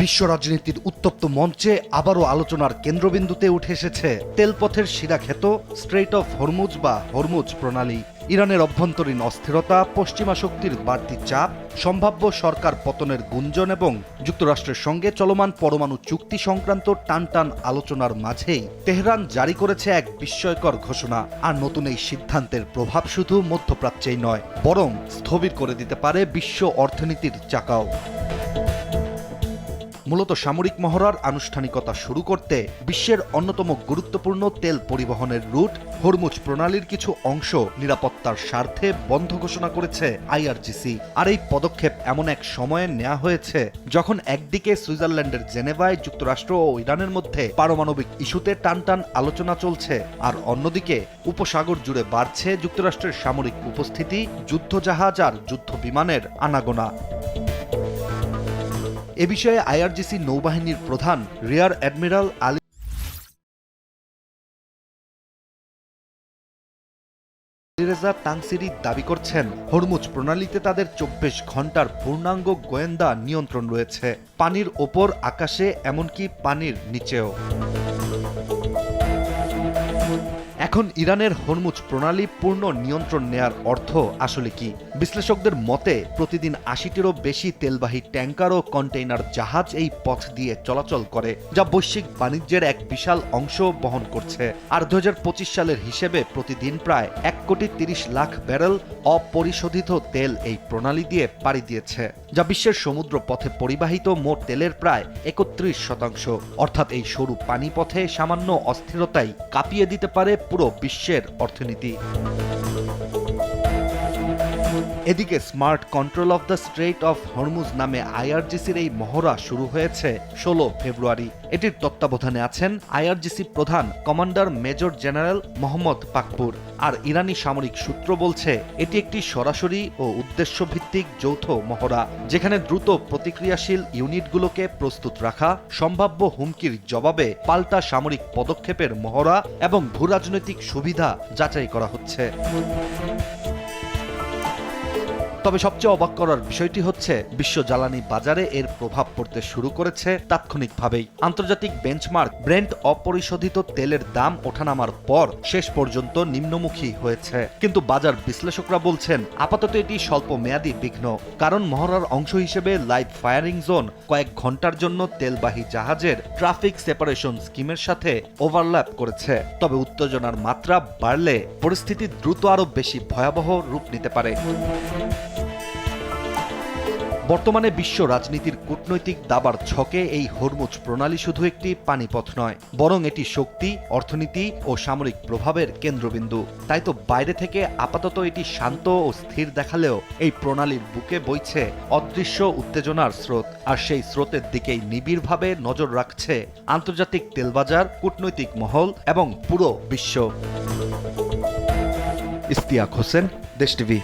বিশ্ব রাজনীতির উত্তপ্ত মঞ্চে আবারও আলোচনার কেন্দ্রবিন্দুতে উঠে এসেছে তেলপথের শিরাক্ষেত স্ট্রেইট অফ হরমুজ বা হরমুজ প্রণালী। ইরানের অভ্যন্তরীণ অস্থিরতা, পশ্চিমা শক্তির বাড়তি চাপ, সম্ভাব্য সরকার পতনের গুঞ্জন এবং যুক্তরাষ্ট্রের সঙ্গে চলমান পরমাণু চুক্তি সংক্রান্ত টানটান আলোচনার মাঝেই তেহরান জারি করেছে এক বিস্ময়কর ঘোষণা। আর নতুন এই সিদ্ধান্তের প্রভাব শুধু মধ্যপ্রাচ্যেই নয়, বরং স্থবির করে দিতে পারে বিশ্ব অর্থনীতির চাকাও। মূলত সামরিক মহড়ার আনুষ্ঠানিকতা শুরু করতে বিশ্বের অন্যতম গুরুত্বপূর্ণ তেল পরিবহনের রুট হরমুজ প্রণালীর কিছু অংশ নিরাপত্তার স্বার্থে বন্ধ ঘোষণা করেছে আইআরজিসি। আর এই পদক্ষেপ এমন এক সময়ে নেওয়া হয়েছে যখন একদিকে সুইজারল্যান্ডের জেনেভায় যুক্তরাষ্ট্র ও ইরানের মধ্যে পারমাণবিক ইস্যুতে টানটান আলোচনা চলছে, আর অন্যদিকে উপসাগর জুড়ে বাড়ছে যুক্তরাষ্ট্রের সামরিক উপস্থিতি, যুদ্ধজাহাজ আর যুদ্ধ বিমানের আনাগোনা। এ বিষয়ে আইআরজিসি নৌবাহিনীর প্রধান রিয়ার অ্যাডমিরাল আলী রেজা তানসিরি দাবি করছেন, হরমুজ প্রণালীতে তাদের ২৪ ঘন্টার পূর্ণাঙ্গ গোয়েন্দা নিয়ন্ত্রণ রয়েছে, পানির ওপর, আকাশে, এমনকি পানির নিচেও। এখন ইরানের হরমুজ প্রণালী পূর্ণ নিয়ন্ত্রণ নেয়ার অর্থ আসলে কি? বিশ্লেষকদের মতে প্রতিদিন ৮০টিরও বেশি তেলবাহী ট্যাঙ্কার ও কন্টেইনার জাহাজ এই পথ দিয়ে চলাচল করে, যা বৈশ্বিক বাণিজ্যের এক বিশাল অংশ বহন করছে। আর ২০২৫ সালের হিসেবে প্রতিদিন প্রায় ১,৩০,০০,০০০ ব্যারেল অপরিশোধিত তেল এই প্রণালী দিয়ে পাড়ি দিয়েছে, যা বিশ্বের সমুদ্র পথে পরিবাহিত মোট তেলের প্রায় ৩১%। অর্থাৎ এই সরু পানিপথে সামান্য অস্থিরতাই কাঁপিয়ে দিতে পারে পুরো বিশ্বের অর্থনীতি। এদিকে smart control of the strait of Hormuz নামে আইআরজিসির এই মহড়া শুরু হয়েছে ১৬ ফেব্রুয়ারি। এটির তত্ত্বাবধানে আছেন আইআরজিসি প্রধান commander major general Mohammad Pakpour. আর ইরানি সামরিক সূত্র বলছে এটি একটি সরাসরি ও উদ্দেশ্যভিত্তিক যৌথ মহড়া, যেখানে দ্রুত প্রতিক্রিয়াশীল ইউনিটগুলোকে প্রস্তুত রাখা, সম্ভাব্য হুমকির জবাবে পাল্টা সামরিক পদক্ষেপের মহড়া এবং ভূরাজনৈতিক সুবিধা যাচাই করা হচ্ছে। তবে সবচেয়ে অবাক করার বিষয়টি হচ্ছে বিশ্ব জ্বালানি বাজারে এর প্রভাব পড়তে শুরু করেছে তাৎক্ষণিকভাবেই। আন্তর্জাতিক বেঞ্চমার্ক ব্রেন্ট অপরিশোধিত তেলের দাম ওঠানামার পর শেষ পর্যন্ত নিম্নমুখী হয়েছে, কিন্তু বাজার বিশ্লেষকরা বলছেন আপাতত এটি স্বল্প মেয়াদী বিঘ্ন, কারণ মহড়ার অংশ হিসেবে লাইভ ফায়ারিং জোন কয়েক ঘন্টার জন্য তেলবাহী জাহাজের ট্রাফিক সেপারেশন স্কিমের সাথে ওভারল্যাপ করেছে। তবে উত্তেজনার মাত্রা বাড়লে পরিস্থিতি দ্রুত আরও বেশি ভয়াবহ রূপ নিতে পারে। বর্তমানে বিশ্ব রাজনীতির কূটনৈতিক দাবার ছকে এই হরমুজ প্রণালী শুধু একটি পানিপথ নয়, বরং এটি শক্তি, অর্থনীতি ও সামরিক প্রভাবের কেন্দ্রবিন্দু। তাই তো বাইরে থেকে আপাতত এটি শান্ত ও স্থির দেখালেও এই প্রণালীর বুকে বইছে অদৃশ্য উত্তেজনার স্রোত। আর সেই স্রোতের দিকেই নিবিড়ভাবে নজর রাখছে আন্তর্জাতিক তেলবাজার, কূটনৈতিক মহল এবং পুরো বিশ্ব। ইশতিয়াক হোসেন, দেশ টিভি।